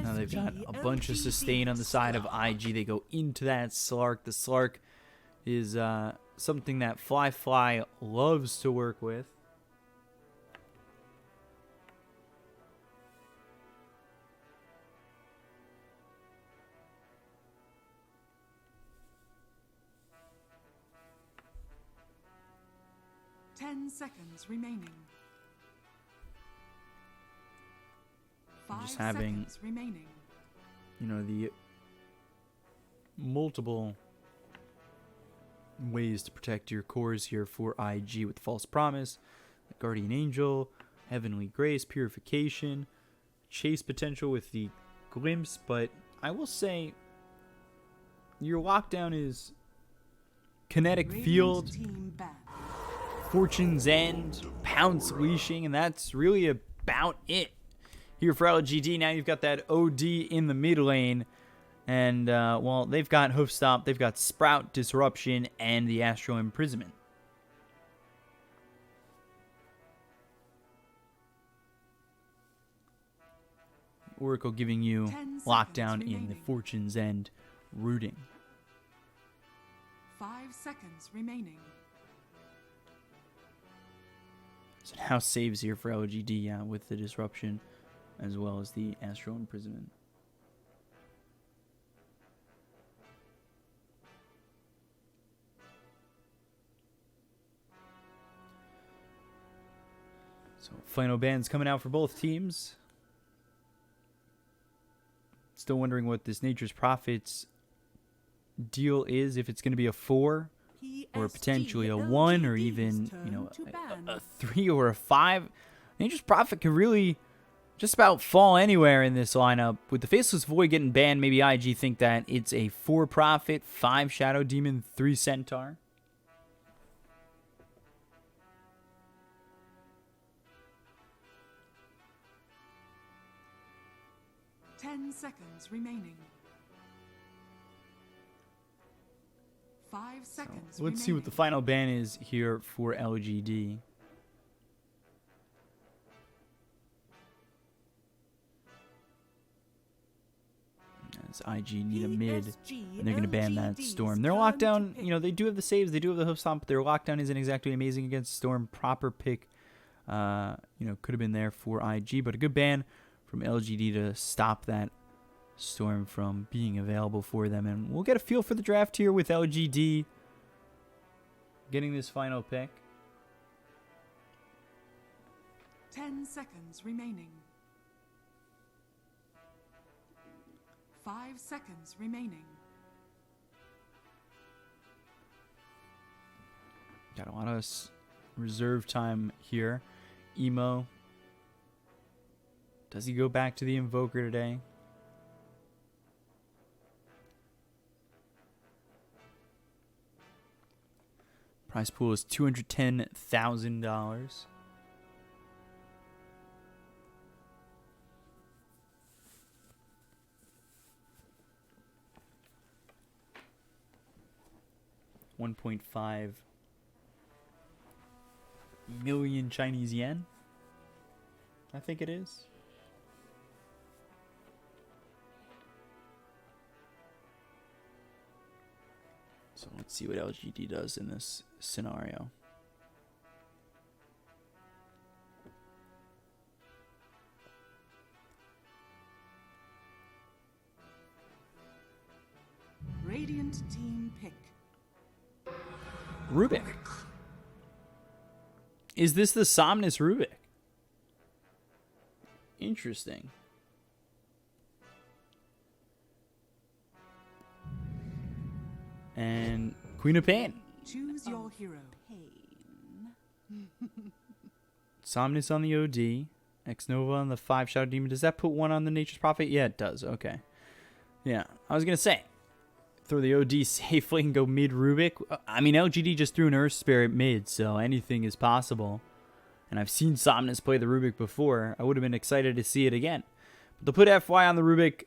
Now they've got a bunch of sustain on the side of IG. They go into that Slark. The Slark is something that Fly loves to work with. Seconds remaining. Just having, remaining. You know, the multiple ways to protect your cores here for IG with False Promise, Guardian Angel, Heavenly Grace, Purification, Chase potential with the Glimpse, but I will say your lockdown is Kinetic Field, Fortune's End, Pounce Leashing, and that's really about it here for LGD. Now you've got that OD in the mid lane, and well, they've got Hoof Stomp, they've got Sprout, Disruption, and the Astral Imprisonment. Oracle giving you lockdown in the Fortune's End rooting. 5 seconds remaining. So now saves here for LGD with the Disruption as well as the Astral Imprisonment. So final bans coming out for both teams. Still wondering what this Nature's Prophets deal is, if it's going to be a 4 or potentially a 1 or even, you know, a 3 or a 5. Nature's Prophet can really just about fall anywhere in this lineup. With the Faceless Void getting banned, maybe IG think that it's a 4 Prophet, 5 Shadow Demon, 3 Centaur. Seconds remaining. 5 seconds. So let's see what the final ban is here for LGD. As IG need a mid, and they're going to ban that Storm. Their lockdown, you know, they do have the saves, they do have the Hoof Stomp, but their lockdown isn't exactly amazing against Storm. Proper pick, you know, could have been there for IG, but a good ban from LGD to stop that Storm from being available for them. And we'll get a feel for the draft here with LGD getting this final pick. 10 seconds remaining. 5 seconds remaining. Got a lot of reserve time here. Emo. Does he go back to the Invoker today? Prize pool is $210,000. $1.5 million Chinese yen, I think it is. So let's see what LGD does in this scenario. Radiant team pick. Rubik. Is this the Somnus Rubik? Interesting. And Queen of Pain. Choose your hero. Somnus on the OD. X-Nova on the 5 Shadow Demon. Does that put 1 on the Nature's Prophet? Yeah, it does. Okay. Yeah, I was going to say, throw the OD safely and go mid Rubik. I mean, LGD just threw an Earth Spirit mid, so anything is possible. And I've seen Somnus play the Rubik before. I would have been excited to see it again. But they'll put FY on the Rubik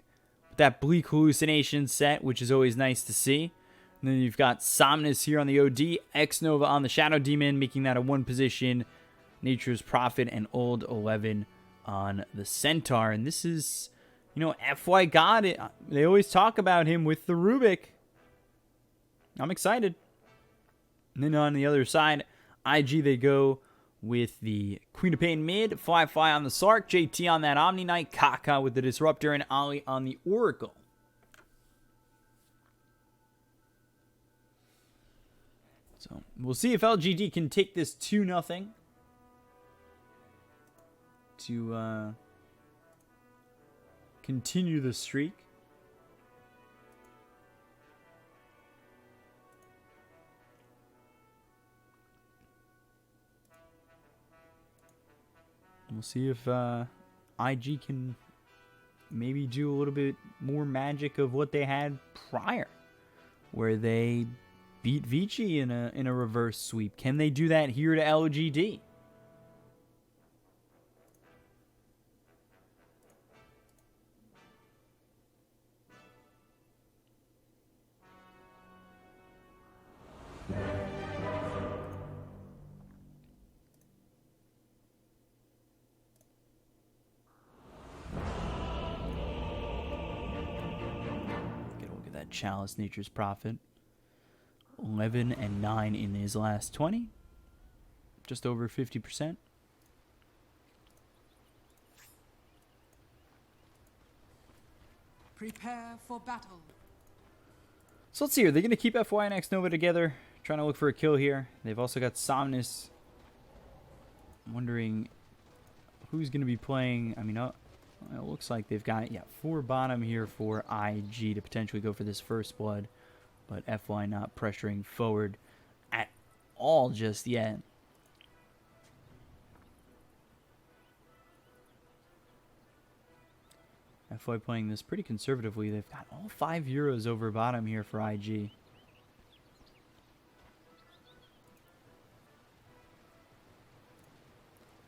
with that Bleak Hallucination set, which is always nice to see. And then you've got Somnus here on the OD, X-Nova on the Shadow Demon, making that a 1 position. Nature's Prophet and Old 11 on the Centaur. And this is You know, FY got it. They always talk about him with the Rubik. I'm excited. And then on the other side, IG, they go with the Queen of Pain mid, Fly on the Sark, JT on that Omni Knight, Kaka with the Disruptor, and Ali on the Oracle. So we'll see if LGD can take this 2-0 to continue the streak. We'll see if IG can maybe do a little bit more magic of what they had prior, where they beat Vici in a reverse sweep. Can they do that here to LGD? Chalice, Nature's Prophet, 11 and 9 in his last 20, just over 50%. Prepare for battle. So let's see here. They're going to keep FY and X Nova together, trying to look for a kill here. They've also got Somnus. I'm wondering who's going to be playing. I mean, it looks like they've got, 4 bottom here for IG to potentially go for this first blood. But FY not pressuring forward at all just yet. FY playing this pretty conservatively. They've got all 5 euros over bottom here for IG. And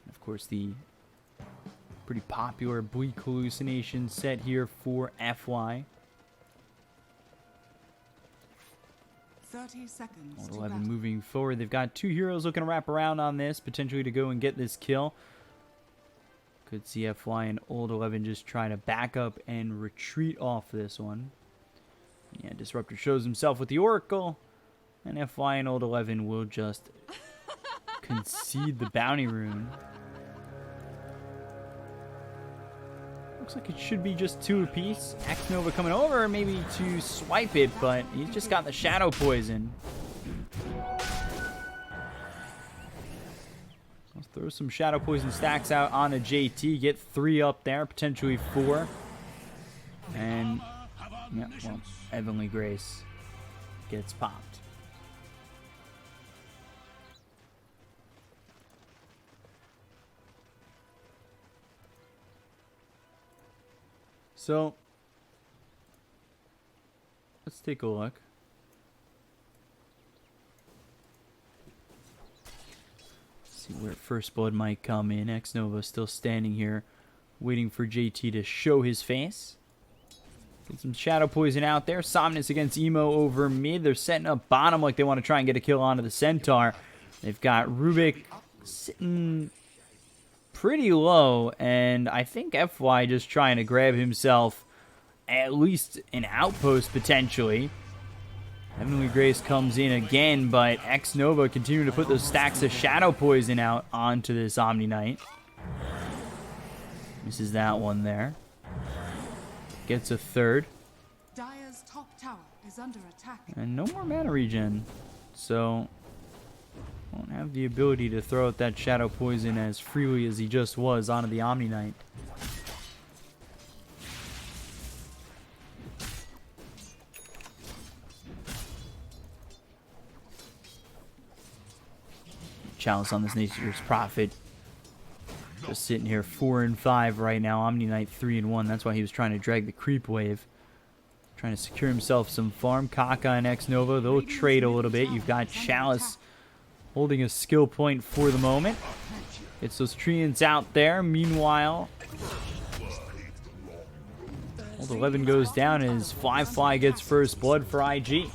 of course, the pretty popular Bleak Hallucination set here for FY. 30 seconds. Old 11 moving forward. They've got 2 heroes looking to wrap around on this, potentially to go and get this kill. Could see FY and Old 11 just try to back up and retreat off this one. Yeah, Disruptor shows himself with the Oracle. And FY and Old 11 will just concede the bounty rune. Looks like it should be just 2 apiece. X Nova coming over maybe to swipe it, but he's just got the Shadow Poison. Let's throw some Shadow Poison stacks out on a JT. Get 3 up there, potentially 4. And, yeah, well, Heavenly Grace gets popped. So, let's take a look. See where First Blood might come in. X Nova still standing here, waiting for JT to show his face. Get some Shadow Poison out there. Somnus against Emo over mid. They're setting up bottom like they want to try and get a kill onto the Centaur. They've got Rubik sitting pretty low, and I think FY just trying to grab himself at least an outpost potentially. Heavenly Grace comes in again, but X Nova continuing to put those stacks of Shadow Poison out onto this Omni Knight. Misses that one there. Gets a third. Dire's top tower is under attack. And no more mana regen. So won't have the ability to throw out that Shadow Poison as freely as he just was onto the Omni Knight. Chalice on this Nature's Prophet. Just sitting here 4 and 5 right now. Omni Knight 3 and 1. That's why he was trying to drag the creep wave. Trying to secure himself some farm. Kaka and X Nova, they'll trade a little bit. You've got Chalice holding a skill point for the moment. Gets those treants out there. Meanwhile, Old 11 goes down as Fly gets first blood for IG.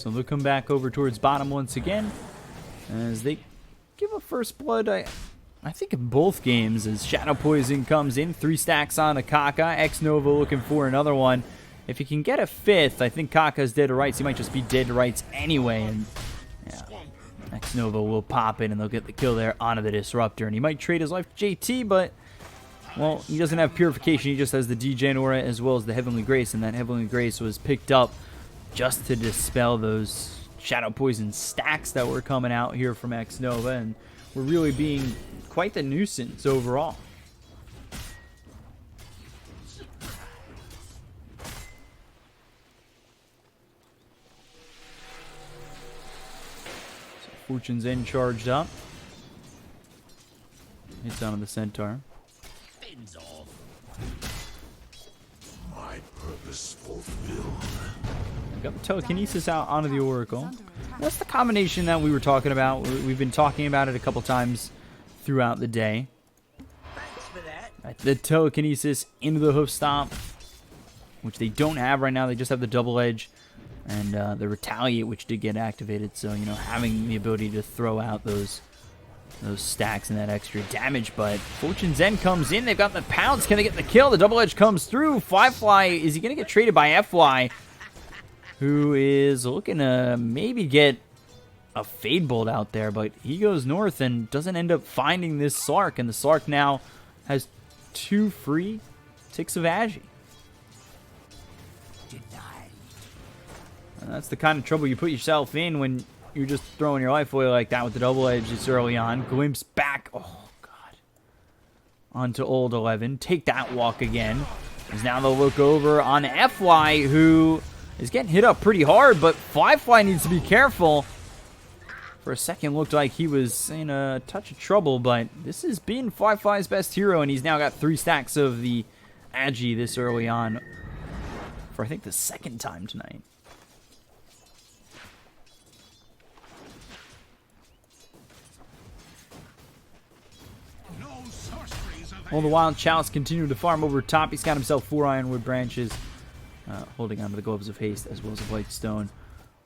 So they'll come back over towards bottom once again as they give a first blood, I think in both games, as Shadow Poison comes in. 3 stacks on a Kaka. X-Nova looking for another one. If he can get a 5th, I think Kaka's dead to rights. He might just be dead to rights anyway. And yeah, X-Nova will pop in and they'll get the kill there onto the Disruptor. And he might trade his life to JT, but, well, he doesn't have Purification. He just has the Degen Aura as well as the Heavenly Grace. And that Heavenly Grace was picked up just to dispel those Shadow Poison stacks that were coming out here from X-Nova. And we're really being quite the nuisance overall. So Fortune's End charged up. Hits onto the Centaur. Fins off. My purpose fulfilled. Got the Telekinesis out onto the Oracle. That's the combination that we were talking about. We've been talking about it a couple times throughout the day. Thanks for that. The Telekinesis into the Hoof Stomp, which they don't have right now. They just have the Double Edge and the Retaliate, which did get activated. So, you know, having the ability to throw out those stacks and that extra damage. But Fortune's End comes in. They've got the pounce. Can they get the kill? The Double Edge comes through. Firefly, is he going to get traded by FY? Who is looking to maybe get a Fade Bolt out there, but he goes north and doesn't end up finding this Slark, and the Slark now has 2 free Ticks of Agi. And that's the kind of trouble you put yourself in when you're just throwing your life away like that with the Double Edge this early on. Glimpse back, oh god, onto old 11. Take that walk again. As now they'll look over on FY, who is getting hit up pretty hard, but Firefly needs to be careful. For a second, looked like he was in a touch of trouble, but this has been Firefly's best hero, and he's now got 3 stacks of the Agi this early on for, I think, the 2nd time tonight. All the while, Chalice continued to farm over top. He's got himself 4 Ironwood branches. Holding onto the Gloves of Haste as well as a Blight Stone.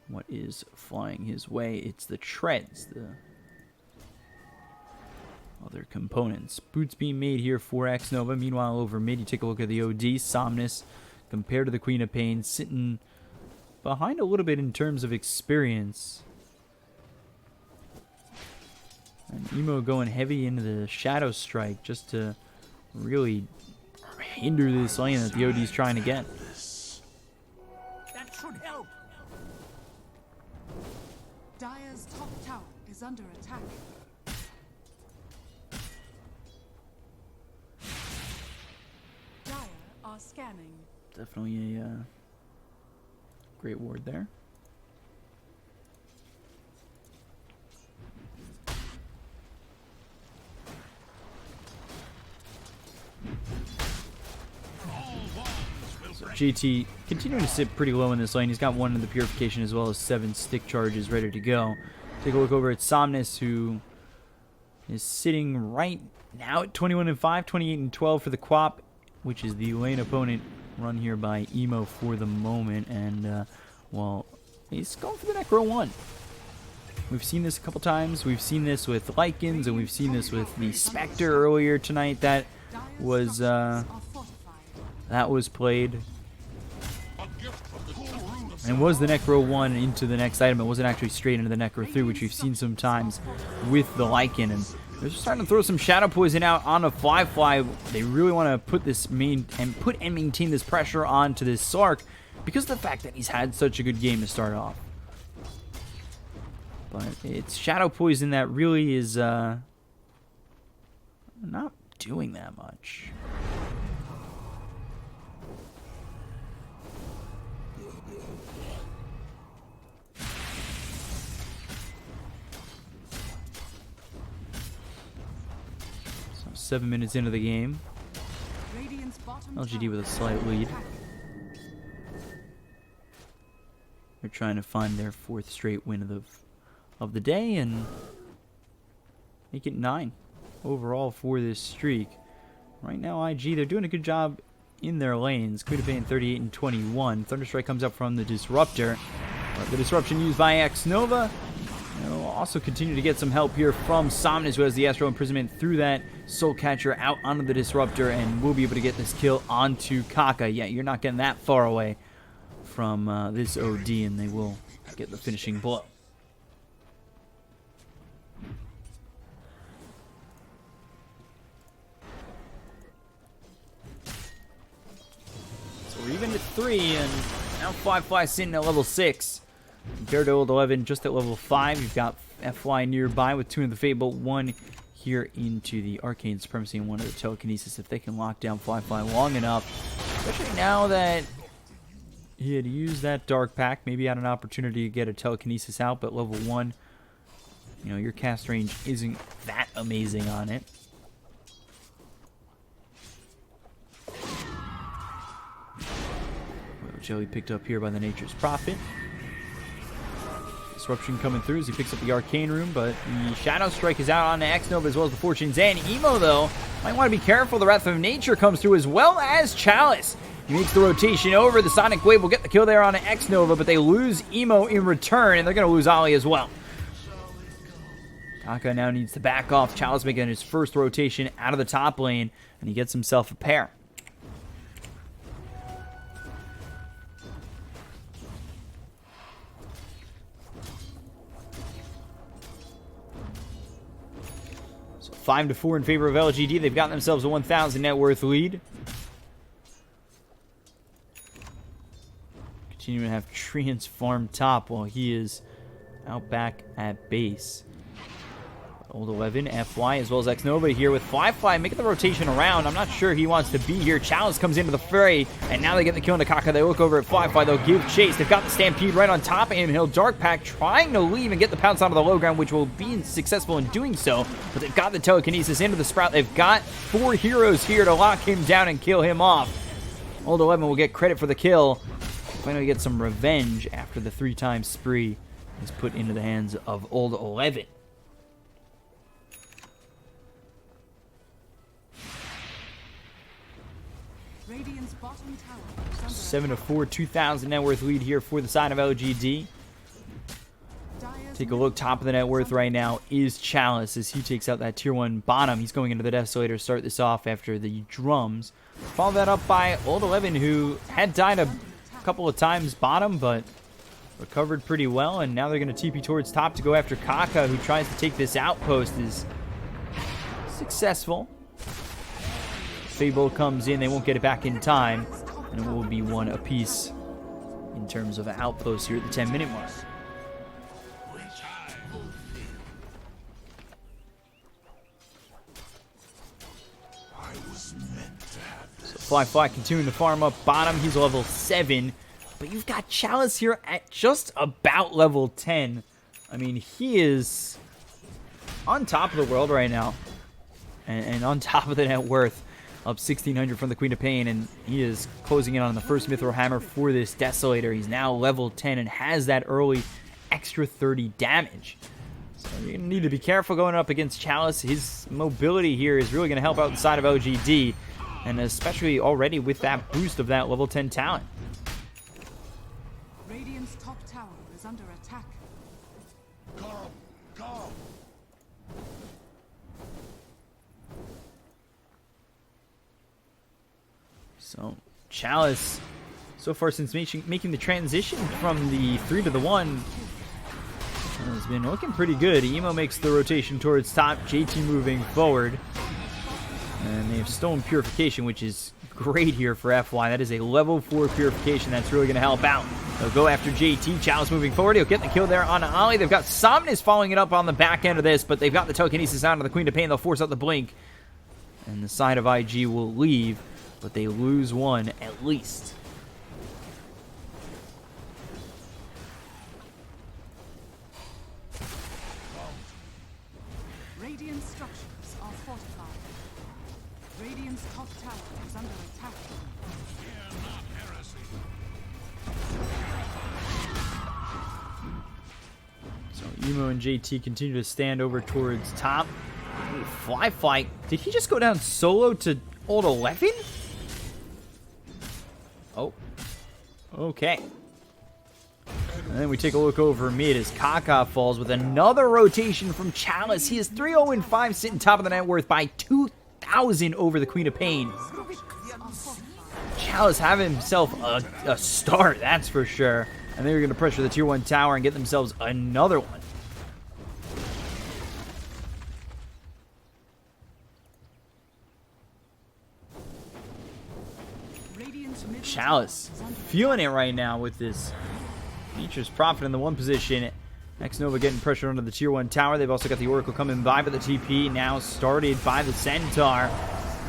What is flying his way? It's the Treads, the other components. Boots being made here for X-Nova. Meanwhile, over mid, you take a look at the OD. Somnus, compared to the Queen of Pain, sitting behind a little bit in terms of experience. And Emo going heavy into the Shadow Strike just to really hinder this lane that the OD's trying to get. Should help. Dire's top tower is under attack. Dire are scanning. Definitely a great ward there. So GT continuing to sit pretty low in this lane. He's got 1 in the Purification as well as 7 stick charges ready to go. Take a look over at Somnus, who is sitting right now at 21-5, 28-12 for the Quap, which is the lane opponent run here by Emo for the moment. And, well, he's going for the Necro 1. We've seen this a couple times. We've seen this with Lycans, and we've seen this with the Spectre earlier tonight. That was played. And was the Necro 1 into the next item. It wasn't actually straight into the Necro 3, which we've seen sometimes with the Lycan. And they're just starting to throw some Shadow Poison out on a Firefly. They really want to put this maintain this pressure onto this Slark because of the fact that he's had such a good game to start off. But it's Shadow Poison that really is not doing that much. So 7 minutes into the game, LGD with a slight lead. They're trying to find their 4th straight win of the day and make it 9 overall for this streak. Right now, IG, they're doing a good job in their lanes. Queen of Pain 38-21. Thunderstrike comes up from the Disruptor. The disruption used by X-Nova. We'll also continue to get some help here from Somnus, who has the Astral Imprisonment through that Soul Catcher out onto the Disruptor, and we'll be able to get this kill onto Kaka. Yeah, you're not getting that far away from this OD, and they will get the finishing blow. So we're even at 3, and now Firefly sitting at level 6. Compared to Old 11, just at level 5, you've got FY nearby with 2 in the Fable, 1 here into the Arcane Supremacy, and 1 of the Telekinesis. If they can lock down Firefly long enough, especially now that he had used that Dark Pack, maybe had an opportunity to get a Telekinesis out, but level 1, you know, your cast range isn't that amazing on it. Jelly picked up here by the Nature's Prophet. Disruption coming through as he picks up the Arcane Room, but the Shadow Strike is out on the X-Nova as well as the Fortune's End. Emo, though, might want to be careful. The Wrath of Nature comes through as well as Chalice. He makes the rotation over. The Sonic Wave will get the kill there on an X-Nova, but they lose Emo in return, and they're going to lose Ollie as well. Kaka now needs to back off. Chalice making his first rotation out of the top lane, and he gets himself a pair. So 5-4 in favor of LGD. They've got themselves a 1,000 net worth lead. Continuing to have Treants farm top while he is out back at base. Old 11, FY, as well as X-Nova here with Firefly making the rotation around. I'm not sure he wants to be here. Chalice comes into the fray, and now they get the kill into Kaka. They look over at Firefly. They'll give chase. They've got the Stampede right on top of him. He'll Dark Pack trying to leave and get the pounce onto the low ground, which will be successful in doing so. But they've got the Telekinesis into the Sprout. They've got 4 heroes here to lock him down and kill him off. Old 11 will get credit for the kill. Finally get some revenge after the 3-time spree is put into the hands of Old 11. Radiant's bottom tower is under 7-4, 2,000 net worth lead here for the side of LGD. Dire's Take a look, top of the net worth right now is Chalice as he takes out that tier 1 bottom. He's going into the Desolator to start this off after the drums. Follow that up by Old 11, who had died a couple of times bottom, but recovered pretty well, and now they're going to TP towards top to go after Kaka, who tries to take this outpost. Is successful. Fable comes in, they won't get it back in time, and it will be 1 apiece in terms of outposts here at the 10-minute mark. Fly continuing to farm up bottom. He's level 7. But you've got Chalice here at just about level 10. I mean, he is on top of the world right now. And on top of the net worth. Up 1,600 from the Queen of Pain. And he is closing in on the first Mithril Hammer for this Desolator. He's now level 10 and has that early extra 30 damage. So you're going to need to be careful going up against Chalice. His mobility here is really going to help out the side of LGD. And especially already with that boost of that level 10 talent. Radiant's top tower is under attack. Go! So Chalice, so far since making the transition from the 3 to the 1, has been looking pretty good. Emo makes the rotation towards top. JT moving forward. And they have stolen Purification, which is great here for FY. That is a level 4 Purification that's really going to help out. They'll go after JT. Chalice moving forward. He'll get the kill there on Ollie. They've got Somnus following it up on the back end of this, but they've got the Telekinesis out of the Queen of Pain. They'll force out the Blink. And the side of IG will leave, but they lose 1 at least. Radiant structures are fortified. Radiant's top tower is under attack. So Emo and JT continue to stand over towards top. Ooh, Fly. Did he just go down solo to Old 11? Oh. Okay. And then we take a look over mid as Bkop falls with another rotation from Chalice. He is 3-0-5, sitting top of the net worth by 2,000 over the Queen of Pain. Chalice having himself a start, that's for sure. And they're going to pressure the tier 1 tower and get themselves another one. Chalice feeling it right now with this Nature's Prophet in the 1 position. Xnova getting pressure under the tier 1 tower. They've also got the Oracle coming by, but the TP now started by the Centaur.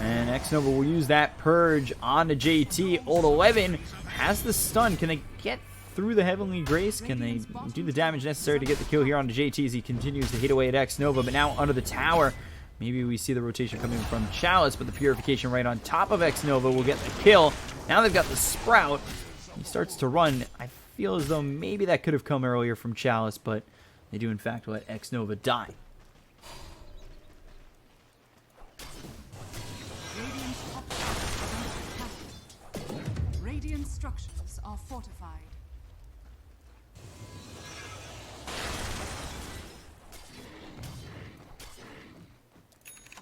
And Xnova will use that Purge on the JT. Old 11 has the stun. Can they get through the Heavenly Grace? Can they do the damage necessary to get the kill here on the JT as he continues to hit away at Xnova? But now under the tower, maybe we see the rotation coming from Chalice, but the Purification right on top of Xnova will get the kill. Now they've got the Sprout. He starts to run. I feel as though maybe that could have come earlier from Chalice, but they do in fact let Xnova die. Radiant structures are fortified.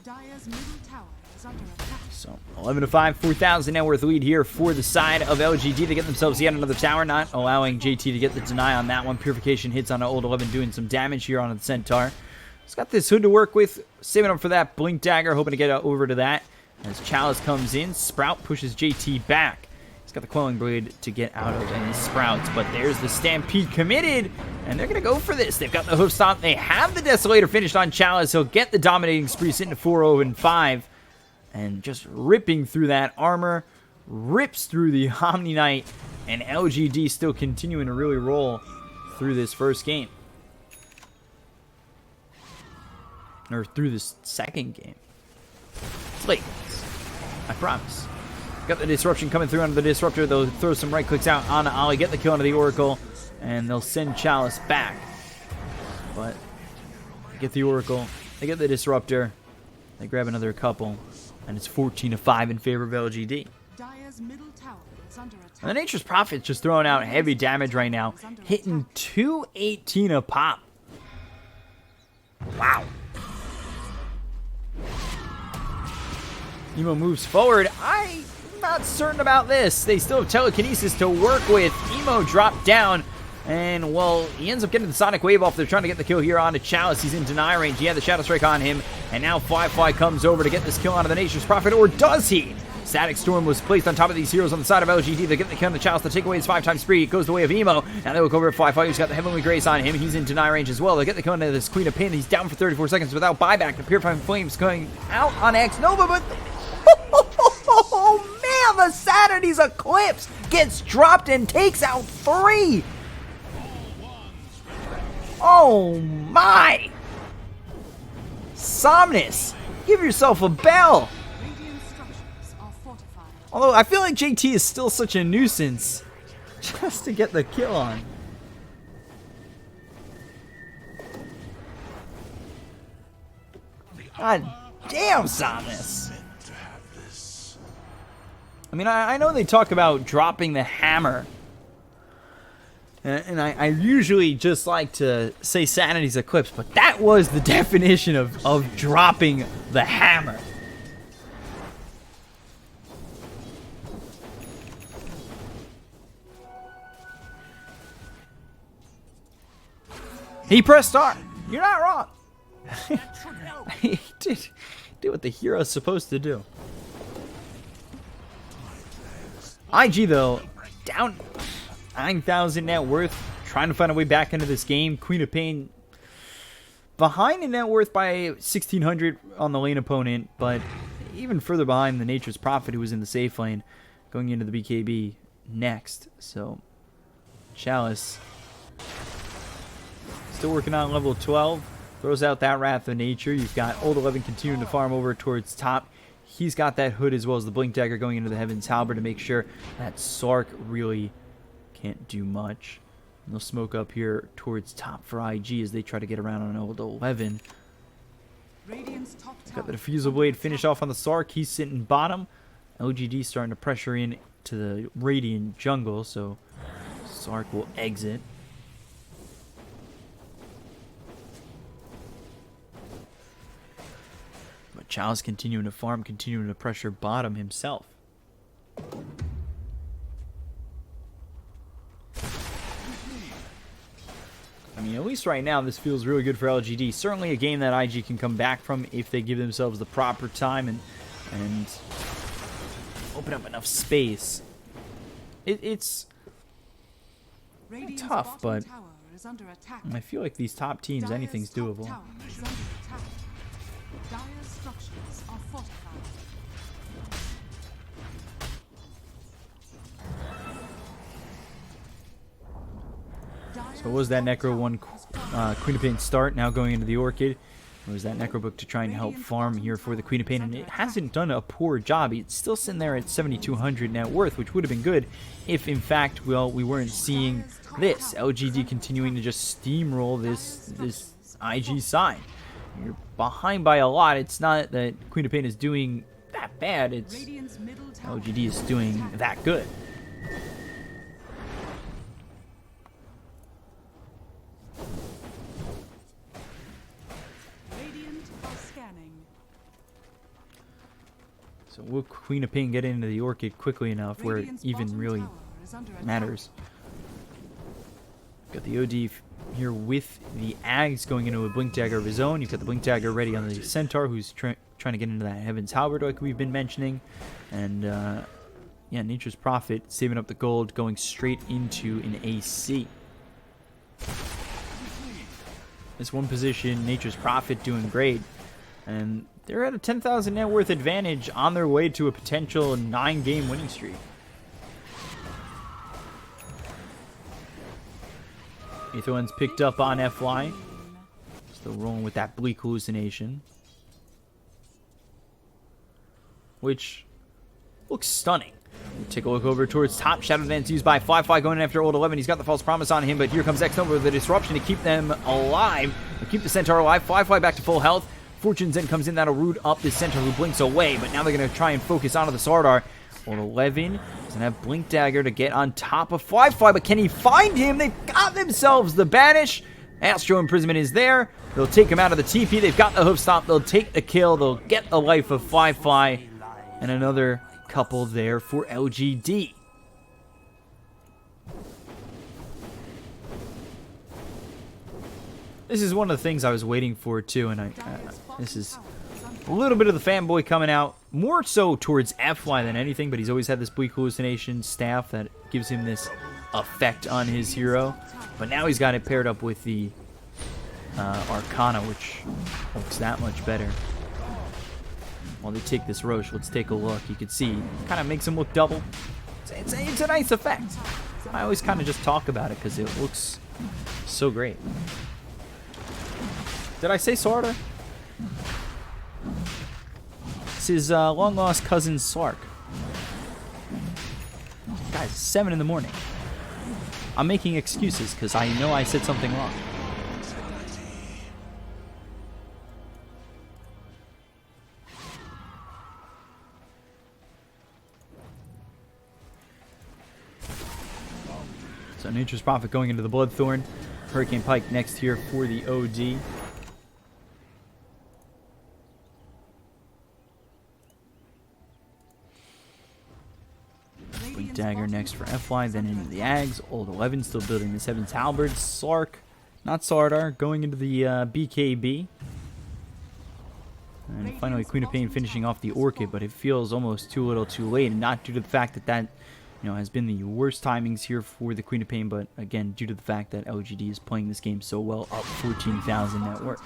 Dire's middle tower is under attack. So 11-5, 4,000 net worth lead here for the side of LGD to get themselves yet another tower, not allowing JT to get the deny on that one. Purification hits on an old 11, doing some damage here on the Centaur. He's got this hood to work with, saving up for that Blink Dagger, hoping to get over to that. As Chalice comes in, Sprout pushes JT back. He's got the Quelling Blade to get out of any Sprouts, but there's the Stampede committed, and they're going to go for this. They've got the Hoof Stomp. They have the Desolator finished on Chalice. He'll get the Dominating Spree, sitting at 4-0-5, and just ripping through that armor, rips through the Omni Knight, and LGD still continuing to really roll through this first game. Or through this second game. It's late, I promise. Got the Disruption coming through under the Disruptor. They'll throw some right clicks out on Ollie, get the kill onto the Oracle, and they'll send Chalice back. But they get the Oracle, they get the Disruptor, they grab another couple, and it's 14-5 in favor of LGD. Dire's middle tower is under attack. And the Nature's Prophet's just throwing out heavy damage right now, hitting 218 a pop. Wow. Emo moves forward. I'm not certain about this. They still have telekinesis to work with. Emo dropped down, and well, he ends up getting the Sonic Wave off. They're trying to get the kill here onto Chalice. He's in deny range. He had the Shadow Strike on him, and now Fly comes over to get this kill onto the Nature's Prophet, or does he? Static Storm was placed on top of these heroes on the side of LGD. They get the kill on the Chalice to take away his 5-time spree. It goes the way of Emo. Now they look over at Fly, who's got the Heavenly Grace on him. He's in deny range as well. They get the kill onto this Queen of Pain. He's down for 34 seconds without buyback. The Purifying Flames going out on Xnova, but oh man, the Saturday's Eclipse gets dropped and takes out 3. Oh my! Somnus, give yourself a bell. Radiant structures are fortified. Although I feel like JT is still such a nuisance just to get the kill on. God damn, Somnus. I mean, I know they talk about dropping the hammer. And I usually just like to say Sanity's Eclipse, but that was the definition of dropping the hammer. He pressed R. You're not wrong. He did what the hero's supposed to do. IG, though, down 9,000 net worth, trying to find a way back into this game. Queen of Pain behind in net worth by 1,600 on the lane opponent, but even further behind the Nature's Prophet, who was in the safe lane, going into the BKB next. So, Chalice still working on level 12. Throws out that Wrath of Nature. You've got Old 11 continuing to farm over towards top. He's got that hood as well as the Blink Dagger going into the Heaven's Halberd to make sure that Sark really can't do much. And they'll smoke up here towards top for IG as they try to get around on Old 11. Got the Diffusal Blade finish off on the Sark. He's sitting bottom. LGD starting to pressure in to the Radiant jungle, so Sark will exit. Chalice continuing to farm, continuing to pressure bottom himself. I mean, at least right now, this feels really good for LGD. Certainly a game that IG can come back from if they give themselves the proper time and open up enough space. It's tough, but I feel like these top teams, anything's doable. So was that Necro one Queen of Pain start, now going into the Orchid? Or was that Necro book to try and help farm here for the Queen of Pain? And it hasn't done a poor job. It's still sitting there at 7,200 net worth, which would have been good if, in fact, well, we weren't seeing this. LGD continuing to just steamroll this IG side. You're behind by a lot. It's not that Queen of Pain is doing that bad. It's LGD is doing that good. So will Queen of Pain get into the Orchid quickly enough where it even really matters? Got the OD here with the Ags going into a Blink Dagger of his own. You've got the Blink Dagger ready on the Centaur, who's trying to get into that Heaven's Halberd like we've been mentioning. And yeah, Nature's Prophet saving up the gold, going straight into an AC. This one position, Nature's Prophet doing great. And they're at a 10,000 net worth advantage on their way to a potential 9-game winning streak. Aetherland's picked up on FY. Still rolling with that Bleak Hallucination, which looks stunning. Take a look over towards top. Shadow Dance used by Fly going after Old 11. He's got the False Promise on him, but here comes X-Nova with the Disruption to keep them alive. To keep the Centaur alive. Fly back to full health. Fortune's End comes in. That'll root up the Centaur, who blinks away, but now they're going to try and focus onto the Sardar. Old 11 doesn't have Blink Dagger to get on top of Fly, but can he find him? They've got themselves the Banish. Astro Imprisonment is there. They'll take him out of the TP. They've got the Hoof Stop. They'll take the kill. They'll get the life of Fly, and another couple there for LGD. This is one of the things I was waiting for too, and this is a little bit of the fanboy coming out, more so towards FY than anything, but he's always had this Bleak Hallucination staff that gives him this effect on his hero. But now he's got it paired up with the Arcana, which looks that much better. While they take this Roche, let's take a look. You can see, kind of makes him look double. It's a nice effect. I always kind of just talk about it because it looks so great. Did I say Sardar? It's his long-lost cousin, Slark. Guys, it's 7 in the morning. I'm making excuses because I know I said something wrong. So Nature's Prophet going into the Bloodthorn. Hurricane Pike next here for the OD. Blink Dagger next for FY, then into the Ags. Old 11 still building the Heaven's Halberd. Slark, not Sardar, going into the BKB. And finally Queen of Pain finishing off the Orchid, but it feels almost too little too late, and not due to the fact that has been the worst timings here for the Queen of Pain, but again, due to the fact that LGD is playing this game so well, up 14,000 net worth.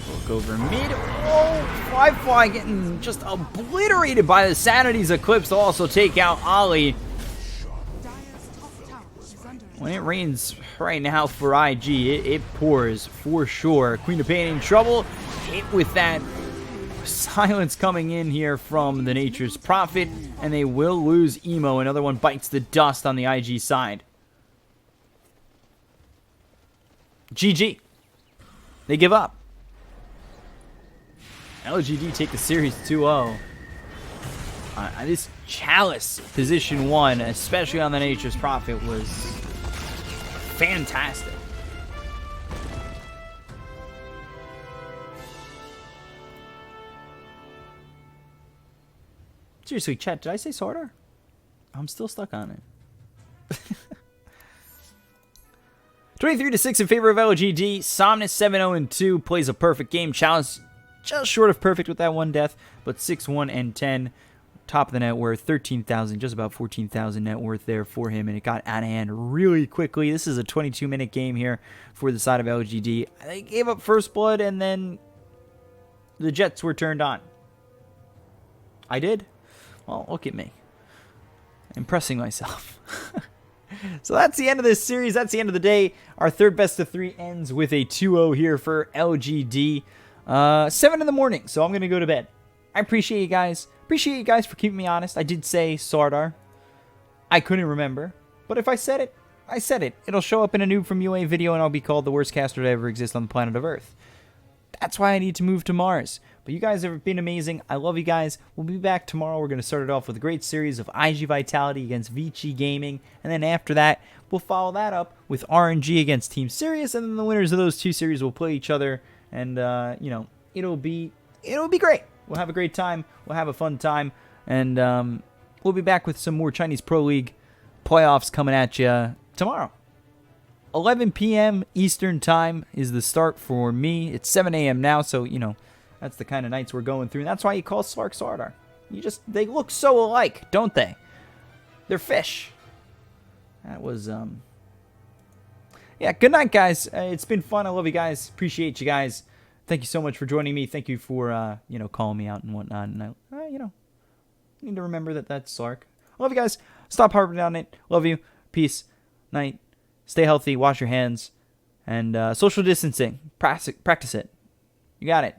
Look over mid. Oh, Fly getting just obliterated by the Sanity's Eclipse to also take out Ollie. When it rains right now for IG, it pours for sure. Queen of Pain in trouble. Hit with that silence coming in here from the Nature's Prophet, and they will lose Emo. Another one bites the dust on the IG side. GG. They give up. LGD take the series 2-0. This Chalice position 1, especially on the Nature's Prophet, was fantastic. Seriously, chat, did I say Sardar? I'm still stuck on it. 23-6 in favor of LGD. Somnus 7-0-2 plays a perfect game. Chalice just short of perfect with that one death, but 6-1-10. Top of the net worth, 13,000, just about 14,000 net worth there for him, and it got out of hand really quickly. This is a 22-minute game here for the side of LGD. They gave up first blood, and then the Jets were turned on. I did? Well, look at me. Impressing myself. So that's the end of this series. That's the end of the day. Our third best of 3 ends with a 2-0 here for LGD. 7 in the morning, so I'm going to go to bed. I appreciate you guys. Appreciate you guys for keeping me honest. I did say Sardar. I couldn't remember. But if I said it, I said it. It'll show up in a Noob from UA video, and I'll be called the worst caster to ever exist on the planet of Earth. That's why I need to move to Mars. But you guys have been amazing. I love you guys. We'll be back tomorrow. We're going to start it off with a great series of IG Vitality against Vici Gaming. And then after that, we'll follow that up with RNG against Team Sirius. And then the winners of those 2 series will play each other. And, you know, it'll be great. We'll have a great time. We'll have a fun time. And we'll be back with some more Chinese Pro League playoffs coming at you tomorrow. 11 p.m. Eastern Time is the start for me. It's 7 a.m. now, so, you know, that's the kind of nights we're going through. And that's why you call Slark Sardar. They look so alike, don't they? They're fish. That was, yeah, good night, guys. It's been fun. I love you guys. Appreciate you guys. Thank you so much for joining me. Thank you for, you know, calling me out and whatnot. And I, you know, need to remember that that's Slark. I love you guys. Stop harping on it. Love you. Peace. Night. Stay healthy. Wash your hands. And social distancing. Practice it. You got it.